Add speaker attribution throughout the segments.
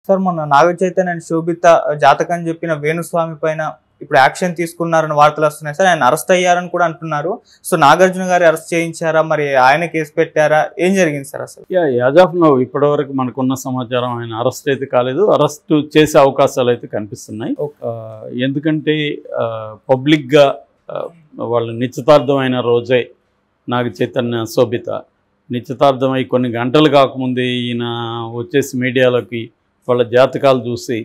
Speaker 1: Sir మొన్న Naga Chaitanya and శోభిత జాతకం చెప్పిన వేణుస్వామి పైన ఇప్పుడు యాక్షన్ తీసుకున్నారని వార్తలు వస్తున్నాయి సార్. ఆయన అరెస్ట్ అయ్యారని కూడా అంటున్నారు. సో నాగార్జున గారు అరెస్ట్ చేయించారా, మరి ఆయన కేసు పెట్టారా, ఏం జరిగింది సార్ అసలు?
Speaker 2: యాజ్ ఆఫ్ నౌ ఇప్పటివరకు మనకున్న సమాచారం ఆయన అరెస్ట్ అయితే కాలేదు. అరెస్ట్ చేసే అవకాశాలు అయితే కనిపిస్తున్నాయి. ఎందుకంటే పబ్లిక్గా వాళ్ళ నిశ్చితార్థం అయిన రోజే నాగ చైతన్య శోభిత నిశ్చితార్థం అయి కొన్ని గంటలు కాకముందే ఈయన వచ్చేసి మీడియాలోకి వాళ్ళ జాతకాలు చూసి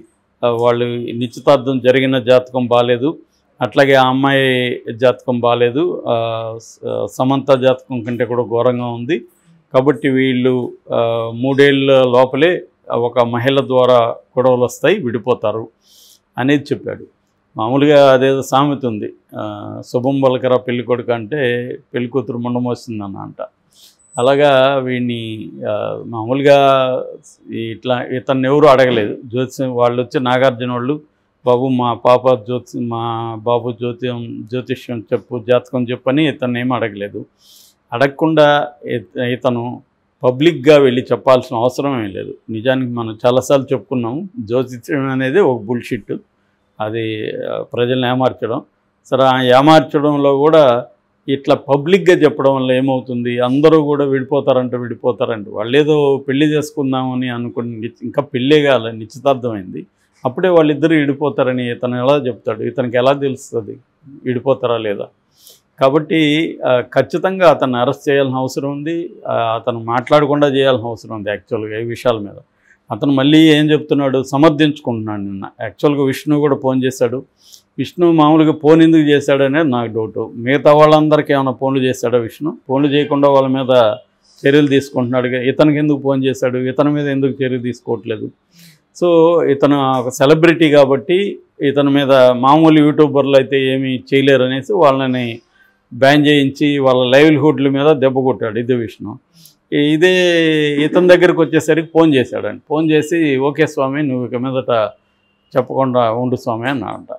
Speaker 2: వాళ్ళు నిశ్చితార్థం జరిగిన జాతకం బాగాలేదు, అట్లాగే ఆ అమ్మాయి జాతకం బాగాలేదు, సమంత జాతకం కంటే కూడా ఘోరంగా ఉంది, కాబట్టి వీళ్ళు 3 ఏళ్ళ లోపలే ఒక మహిళ ద్వారా గొడవలు వస్తాయి, విడిపోతారు అనేది చెప్పాడు. మామూలుగా అదేదో సామెత ఉంది, శుభం పలకరా పెళ్లి కొడుకు అంటే పెళ్లి కూతురు ముండమోస్తుందని అంట. అలాగా వీడిని మామూలుగా ఇట్లా ఇతన్ని ఎవరు అడగలేదు. జ్యోతిష్యం వాళ్ళు వచ్చి నాగార్జున వాళ్ళు, బాబు మా పాప మా బాబు జ్యోతిష్యం చెప్పు, జాతకం చెప్పని ఇతన్ని ఏమీ అడగలేదు. అడగకుండా ఇతను పబ్లిక్గా వెళ్ళి చెప్పాల్సిన అవసరం ఏం లేదు. నిజానికి మనం చాలాసార్లు చెప్పుకున్నాము, జ్యోతిష్యం అనేది ఒక బుల్షిట్, అది ప్రజల్ని ఏమార్చడం. సరే ఆ ఏమార్చడంలో కూడా ఇట్లా పబ్లిక్గా చెప్పడం వల్ల ఏమవుతుంది, అందరూ కూడా విడిపోతారంటే వాళ్ళు ఏదో పెళ్లి చేసుకుందామని అనుకుని ఇంకా పెళ్ళే కాలే, నిశ్చితార్థమైంది, అప్పుడే వాళ్ళిద్దరూ విడిపోతారని ఇతను ఎలా చెప్తాడు? ఇతనికి ఎలా తెలుస్తుంది విడిపోతారా లేదా? కాబట్టి ఖచ్చితంగా అతన్ని అరెస్ట్ చేయాల్సిన అవసరం ఉంది. అతను మాట్లాడకుండా చేయాల్సిన అవసరం ఉంది. యాక్చువల్గా ఈ విషయాల మీద అతను మళ్ళీ ఏం చెప్తున్నాడు, సమర్థించుకుంటున్నాడు. నిన్న యాక్చువల్గా విష్ణు కూడా ఫోన్ చేశాడు. విష్ణు మామూలుగా ఫోన్ ఎందుకు చేశాడనేది నాకు డౌటు. మిగతా వాళ్ళందరికీ ఏమైనా ఫోన్లు చేశాడా విష్ణు? ఫోన్లు చేయకుండా వాళ్ళ మీద చర్యలు తీసుకుంటున్నాడు. ఇతనికి ఎందుకు ఫోన్ చేశాడు? ఇతని మీద ఎందుకు చర్యలు తీసుకోవట్లేదు? సో ఇతను ఒక సెలబ్రిటీ కాబట్టి ఇతని మీద మామూలు యూట్యూబర్లు అయితే ఏమీ చేయలేరు అనేసి వాళ్ళని బ్యాన్ చేయించి వాళ్ళ లైవ్లీహుడ్ల మీద దెబ్బ కొట్టాడు. ఇదే విష్ణు. ఇదే ఇతని దగ్గరికి వచ్చేసరికి ఫోన్ చేశాడండి. ఫోన్ చేసి ఓకే స్వామి నువ్వు ఇక మీదట చెప్పకుండా ఉండు స్వామి అన్నాడంట.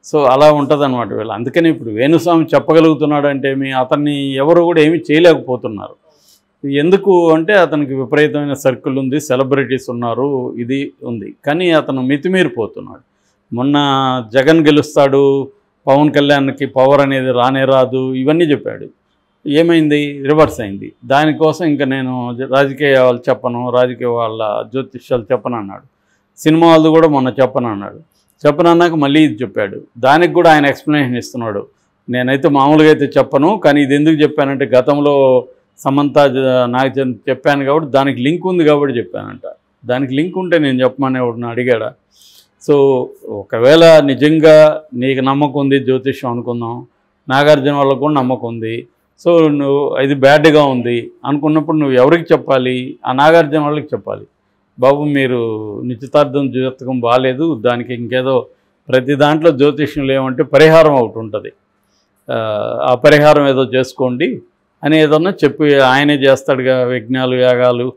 Speaker 2: సో అలా ఉంటుంది అన్నమాట వీళ్ళు. అందుకని ఇప్పుడు వేణుస్వామి చెప్పగలుగుతున్నాడు అంటే అతన్ని ఎవరు కూడా ఏమీ చేయలేకపోతున్నారు. ఎందుకు అంటే అతనికి విపరీతమైన సర్కిల్ ఉంది, సెలబ్రిటీస్ ఉన్నారు, ఇది ఉంది, కానీ అతను మితిమీరిపోతున్నాడు. మొన్న జగన్ గెలుస్తాడు, పవన్ కళ్యాణ్కి పవర్ అనేది రానే రాదు, ఇవన్నీ చెప్పాడు. ఏమైంది? రివర్స్ అయింది. దానికోసం ఇంకా నేను రాజకీయాలు చెప్పను, రాజకీయ వాళ్ళ జ్యోతిష్యాలు చెప్పను అన్నాడు. సినిమా వాళ్ళు కూడా మొన్న చెప్పను అన్నాడు. చెప్పనన్నాక మళ్ళీ ఇది చెప్పాడు. దానికి కూడా ఆయన ఎక్స్ప్లెనేషన్ ఇస్తున్నాడు. నేనైతే మామూలుగా అయితే చెప్పను, కానీ ఇది ఎందుకు చెప్పానంటే గతంలో సమంత నాకు చెప్పాను కాబట్టి దానికి లింక్ ఉంది కాబట్టి చెప్పానంట. దానికి లింక్ ఉంటే నేను చెప్పమని ఎవరిని అడిగాడా? సో ఒకవేళ నిజంగా నీకు నమ్మకం ఉంది జ్యోతిష్యం అనుకుందాం, నాగార్జున వాళ్ళకు కూడా నమ్మకం ఉంది, సో నువ్వు ఇది బ్యాడ్గా ఉంది అనుకున్నప్పుడు నువ్వు ఎవరికి చెప్పాలి? ఆ నాగార్జున వాళ్ళకి చెప్పాలి. బాబు మీరు నిశ్చితార్థం జాతకం బాగాలేదు, దానికి ఇంకేదో ప్రతి దాంట్లో జ్యోతిష్యంలో ఏమంటే పరిహారం ఒకటి ఉంటుంది, ఆ పరిహారం ఏదో చేసుకోండి అని ఏదన్నా చెప్పి ఆయనే చేస్తాడుగా, యజ్ఞాలు యాగాలు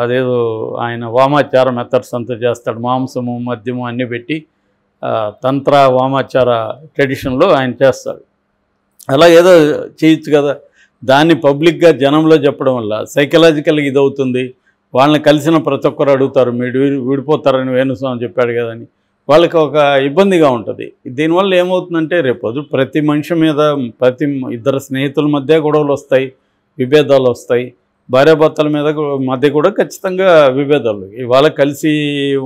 Speaker 2: అదేదో ఆయన వామాచార మెథడ్స్ అంతా చేస్తాడు, మాంసము మద్యము అన్నీ పెట్టి తంత్ర వామాచార ట్రెడిషన్లో ఆయన చేస్తాడు. అలా ఏదో చేయొచ్చు కదా. దాన్ని పబ్లిక్గా జనంలో చెప్పడం వల్ల సైకలాజికల్గా ఇది అవుతుంది. వాళ్ళని కలిసిన ప్రతి ఒక్కరు అడుగుతారు మీరు విడిపోతారని వేణుస్వామి చెప్పాడు కదని, వాళ్ళకి ఒక ఇబ్బందిగా ఉంటుంది. దీనివల్ల ఏమవుతుందంటే రేపు ప్రతి మనిషి మీద ప్రతి ఇద్దరు స్నేహితుల మధ్య గొడవలు వస్తాయి, విభేదాలు వస్తాయి, భార్యాభర్తల మధ్య కూడా ఖచ్చితంగా విభేదాలు. ఇవాళ కలిసి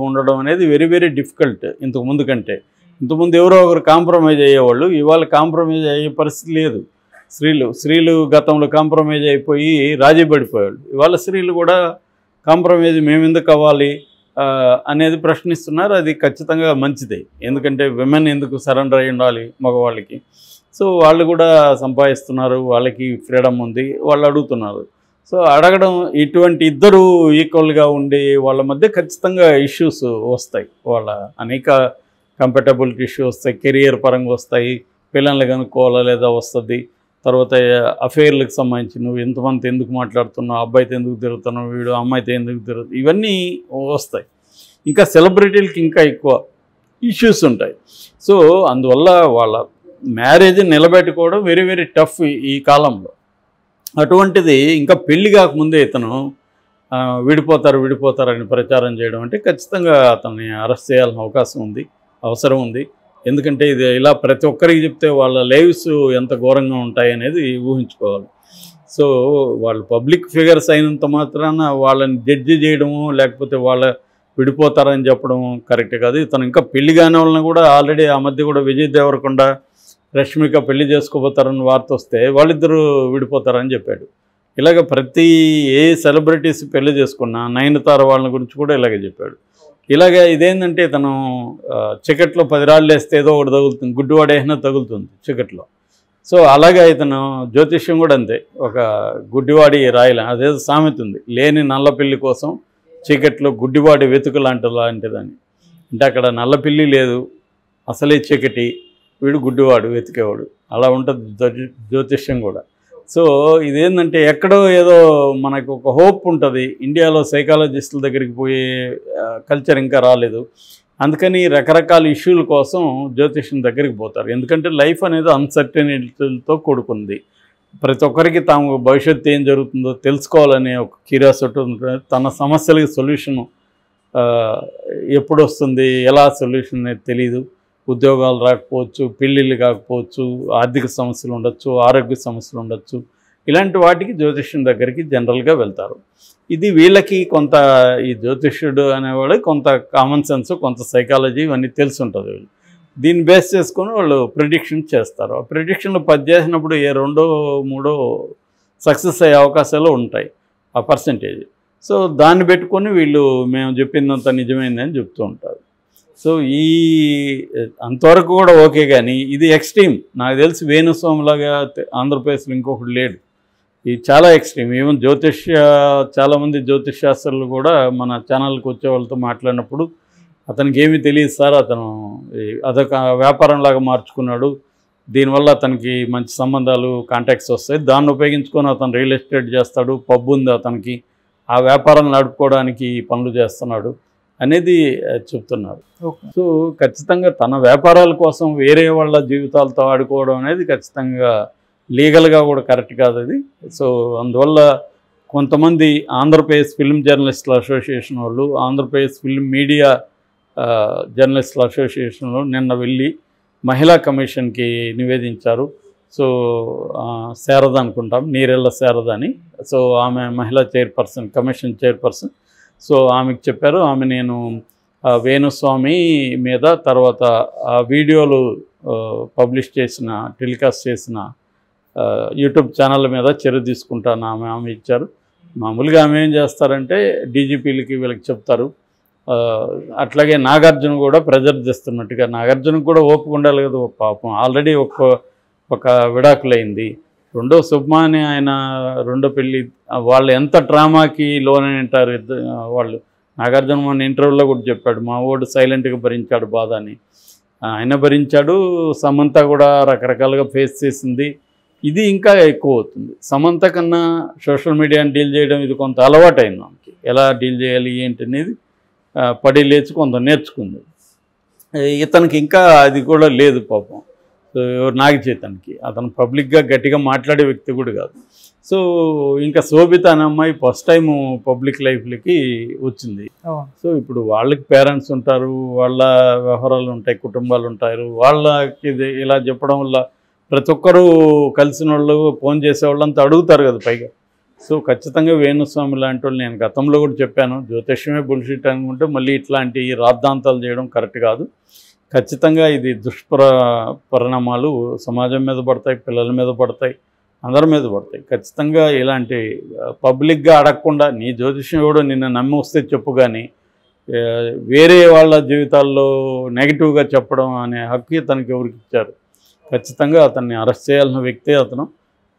Speaker 2: ఉండడం అనేది వెరీ వెరీ డిఫికల్ట్ ఇంతకుముందు కంటే. ఇంతకుముందు ఎవరో ఒకరు కాంప్రమైజ్ అయ్యేవాళ్ళు, ఇవాళ కాంప్రమైజ్ అయ్యే పరిస్థితి లేదు. స్త్రీలు గతంలో కాంప్రమైజ్ అయిపోయి రాజీ పడిపోయేవాళ్ళు, ఇవాళ స్త్రీలు కూడా కాంప్రమైజ్ మేము ఎందుకు అవ్వాలి అనేది ప్రశ్నిస్తున్నారు. అది ఖచ్చితంగా మంచిదే, ఎందుకంటే విమెన్ ఎందుకు సరెండర్ అయి ఉండాలి మగవాళ్ళకి? సో వాళ్ళు కూడా సంపాదిస్తున్నారు, వాళ్ళకి ఫ్రీడమ్ ఉంది, వాళ్ళు అడుగుతున్నారు. సో అడగడం ఇటువంటి ఇద్దరు ఈక్వల్గా ఉండి వాళ్ళ మధ్య ఖచ్చితంగా ఇష్యూస్ వస్తాయి, వాళ్ళ అనేక కంపాటబిలిటీ ఇష్యూస్ వస్తాయి, కెరియర్ పరంగా వస్తాయి, పిల్లల్ని కనుక్కోవాలా లేదా వస్తుంది, తర్వాత అఫేర్లకు సంబంధించి నువ్వు ఎంతమంది ఎందుకు మాట్లాడుతున్నావు, అబ్బాయితో ఎందుకు తిరుగుతున్నావు, వీడు అమ్మాయితో ఎందుకు తిరుగుతావు, ఇవన్నీ వస్తాయి. ఇంకా సెలబ్రిటీలకి ఇంకా ఎక్కువ ఇష్యూస్ ఉంటాయి. సో అందువల్ల వాళ్ళ మ్యారేజ్ నిలబెట్టుకోవడం వెరీ వెరీ టఫ్ ఈ కాలంలో. అటువంటిది ఇంకా పెళ్లి కాకముందే ఇతను విడిపోతారని ప్రచారం చేయడం అంటే ఖచ్చితంగా అతన్ని అరెస్ట్ చేయాల్సిన అవసరం ఉంది. ఎందుకంటే ఇది ఇలా ప్రతి ఒక్కరికి చెప్తే వాళ్ళ లైవ్స్ ఎంత ఘోరంగా ఉంటాయి అనేది ఊహించుకోవాలి. సో వాళ్ళు పబ్లిక్ ఫిగర్స్ అయినంత మాత్రాన వాళ్ళని జడ్జి చేయడము లేకపోతే విడిపోతారని చెప్పడం కరెక్ట్ కాదు. ఇతను ఇంకా పెళ్లి కాని వాళ్ళని కూడా ఆల్రెడీ ఆ మధ్య కూడా విజయ్ దేవరకొండ రష్మిక పెళ్లి చేసుకోబోతారని వార్త వస్తే వాళ్ళిద్దరూ విడిపోతారని చెప్పాడు. ఇలాగ ప్రతి సెలబ్రిటీస్ పెళ్లి చేసుకున్నా నయనతార వాళ్ళ గురించి కూడా ఇలాగే చెప్పాడు. ఇలాగ ఇదేంటంటే ఇతను చికెట్లో 10 రాళ్ళు వేస్తే ఏదో ఒకటి తగులుతుంది, గుడ్డివాడు వేసినా తగులుతుంది చికెట్లో. సో అలాగే ఇతను జ్యోతిష్యం కూడా అంతే, ఒక గుడ్డివాడి రాయల అదేదో సామెత ఉంది, లేని నల్ల పిల్లి కోసం చీకట్లో గుడ్డివాడి వెతుకు లాంటిదని. అంటే అక్కడ నల్ల పిల్లి లేదు, అసలే చీకటి, వీడు గుడ్డివాడు వెతికేవాడు, అలా ఉంటుంది జ్యోతిష్యం కూడా. సో ఇదేంటంటే ఎక్కడో ఏదో మనకు ఒక హోప్ ఉంటుంది. ఇండియాలో సైకాలజిస్టుల దగ్గరికి పోయే కల్చర్ ఇంకా రాలేదు. అందుకని రకరకాల ఇష్యూల కోసం జ్యోతిష్యం దగ్గరికి పోతారు. ఎందుకంటే లైఫ్ అనేది అన్సర్టనిటీలతో కూడుకుంది. ప్రతి ఒక్కరికి తాము భవిష్యత్తు ఏం జరుగుతుందో తెలుసుకోవాలనే ఒక క్యూరియాసిటీ ఉంటుంది. తన సమస్యలకి సొల్యూషన్ ఎప్పుడు వస్తుంది, ఎలా సొల్యూషన్ అనేది తెలియదు. ఉద్యోగాలు రాకపోవచ్చు, పెళ్ళిళ్ళు కాకపోవచ్చు, ఆర్థిక సమస్యలు ఉండొచ్చు, ఆరోగ్య సమస్యలు ఉండొచ్చు. ఇలాంటి వాటికి జ్యోతిష్యం దగ్గరికి జనరల్గా వెళ్తారు. ఇది వీళ్ళకి కొంత ఈ జ్యోతిష్యుడు అనేవాడు కొంత కామన్ సెన్స్, కొంత సైకాలజీ ఇవన్నీ తెలిసి ఉంటుంది. వీళ్ళు దీన్ని బేస్ చేసుకొని వాళ్ళు ప్రిడిక్షన్ చేస్తారు. ఆ ప్రిడిక్షన్లు 10 చేసినప్పుడు ఏ 2, 3 సక్సెస్ అయ్యే అవకాశాలు ఉంటాయి ఆ పర్సంటేజ్. సో దాన్ని పెట్టుకొని వీళ్ళు మేము చెప్పిందంత నిజమైందని చెప్తూ ఉంటారు. సో అంతవరకు కూడా ఓకే. కానీ ఇది ఎక్స్ట్రీమ్. నాకు తెలిసి వేణుస్వామిలాగా ఆంధ్రప్రదేశ్లో ఇంకొకటి లేడు. ఇది చాలా ఎక్స్ట్రీమ్. ఈవెన్ చాలామంది జ్యోతిష్శాస్త్రులు కూడా మన ఛానల్కి వచ్చే వాళ్ళతో మాట్లాడినప్పుడు అతనికి ఏమీ తెలియదు సార్, అతను అదొక వ్యాపారంలాగా మార్చుకున్నాడు, దీనివల్ల అతనికి మంచి సంబంధాలు కాంటాక్ట్స్ వస్తాయి, దాన్ని ఉపయోగించుకొని అతను రియల్ ఎస్టేట్ చేస్తాడు, పబ్ ఉంది అతనికి, ఆ వ్యాపారం నడుపుకోవడానికి పనులు చేస్తున్నాడు అనేది చెప్తున్నారు. సో ఖచ్చితంగా తన వ్యాపారాల కోసం వేరే వాళ్ళ జీవితాలతో ఆడుకోవడం అనేది ఖచ్చితంగా లీగల్గా కూడా కరెక్ట్ కాదు అది. సో అందువల్ల కొంతమంది ఆంధ్రప్రదేశ్ ఫిల్మ్ జర్నలిస్టుల అసోసియేషన్ వాళ్ళు, ఆంధ్రప్రదేశ్ ఫిల్మ్ మీడియా జర్నలిస్టుల అసోసియేషన్లో నిన్న వెళ్ళి మహిళా కమిషన్కి నివేదించారు. సో శారద అనుకుంటాం, నీరెళ్ళ శారద అని. సో ఆమె మహిళా చైర్పర్సన్, కమిషన్ చైర్పర్సన్. సో ఆమెకు చెప్పారు, ఆమె నేను వేణుస్వామి మీద తర్వాత ఆ వీడియోలు పబ్లిష్ చేసిన, టెలికాస్ట్ చేసిన యూట్యూబ్ ఛానల్ మీద చర్య తీసుకుంటాను ఆమె ఇచ్చారు. మామూలుగా ఆమె ఏం చేస్తారంటే డీజీపీలకి వీళ్ళకి చెప్తారు. అట్లాగే నాగార్జున కూడా ప్రెజర్ చేస్తున్నట్టుగా, నాగార్జునకు కూడా ఓపిక ఉండాలి కదా పాపం, ఆల్రెడీ ఒక విడాకులైంది, రెండో సుబ్మాని ఆయన రెండో పెళ్ళి, వాళ్ళు ఎంత డ్రామాకి లోనని అంటారు వాళ్ళు. నాగార్జున మన ఇంటర్వ్యూలో కూడా చెప్పాడు, మా వాడు సైలెంట్గా భరించాడు బాధ అని. ఆయన భరించాడు, సమంత కూడా రకరకాలుగా ఫేస్ చేసింది. ఇది ఇంకా ఎక్కువ అవుతుంది. సమంత కన్నా సోషల్ మీడియాని డీల్ చేయడం ఇది కొంత అలవాటైంది ఆమెకి, ఎలా డీల్ చేయాలి ఏంటి అనేది పడి లేచి కొంత నేర్చుకుంది. ఇతనికి ఇంకా అది కూడా లేదు పాపం. నాగ చైతన్యకి అతను పబ్లిక్గా గట్టిగా మాట్లాడే వ్యక్తి కూడా కాదు. సో ఇంకా శోభిత అనే అమ్మాయి ఫస్ట్ టైం పబ్లిక్ లైఫ్లకి వచ్చింది. సో ఇప్పుడు వాళ్ళకి పేరెంట్స్ ఉంటారు, వాళ్ళ వ్యవహారాలు ఉంటాయి, కుటుంబాలు ఉంటారు. వాళ్ళకి ఇలా చెప్పడం వల్ల ప్రతి ఒక్కరూ కలిసిన వాళ్ళు, ఫోన్ చేసేవాళ్ళు అంతా అడుగుతారు కదా పైగా. సో ఖచ్చితంగా వేణుస్వామి లాంటి వాళ్ళు, నేను గతంలో కూడా చెప్పాను, జ్యోతిష్యమే బుల్షిట్ అనుకుంటే మళ్ళీ ఇట్లాంటి రాద్ధాంతాలు చేయడం కరెక్ట్ కాదు. ఖచ్చితంగా ఇది పరిణామాలు సమాజం మీద పడతాయి, పిల్లల మీద పడతాయి, అందరి మీద పడతాయి. ఖచ్చితంగా ఇలాంటి పబ్లిక్గా అడగకుండా నీ జ్యోతిష్యం ఎవడో నిన్ను నమ్మి వస్తే చెప్పు, కానీ వేరే వాళ్ళ జీవితాల్లో నెగిటివ్గా చెప్పడం అనే హక్కు తనకి ఎవరికి ఇచ్చారు? ఖచ్చితంగా అతన్ని అరెస్ట్ చేయాల్సిన వ్యక్తే అతను.